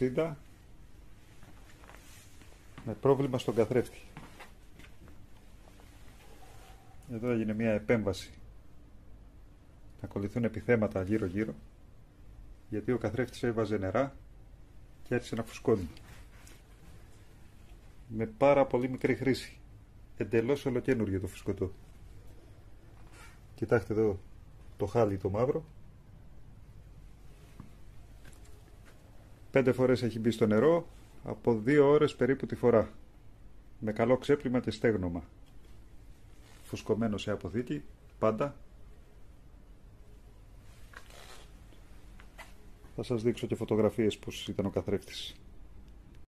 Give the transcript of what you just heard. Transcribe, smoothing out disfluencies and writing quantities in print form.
60 με πρόβλημα στον καθρέφτη. Εδώ έγινε μια επέμβαση να κολληθούν επιθέματα γύρω γύρω, γιατί ο καθρέφτης έβαζε νερά και άρχισε να φουσκώνει με πάρα πολύ μικρή χρήση, εντελώς ολοκαίνουργιο το φουσκωτό. Κοιτάξτε εδώ το χάλι το μαύρο, 5 φορές έχει μπει στο νερό, από 2 ώρες περίπου τη φορά, με καλό ξέπλυμα και στέγνομα, φουσκωμένο σε αποθήκη πάντα. Θα σας δείξω και φωτογραφίες πως ήταν ο καθρέφτης.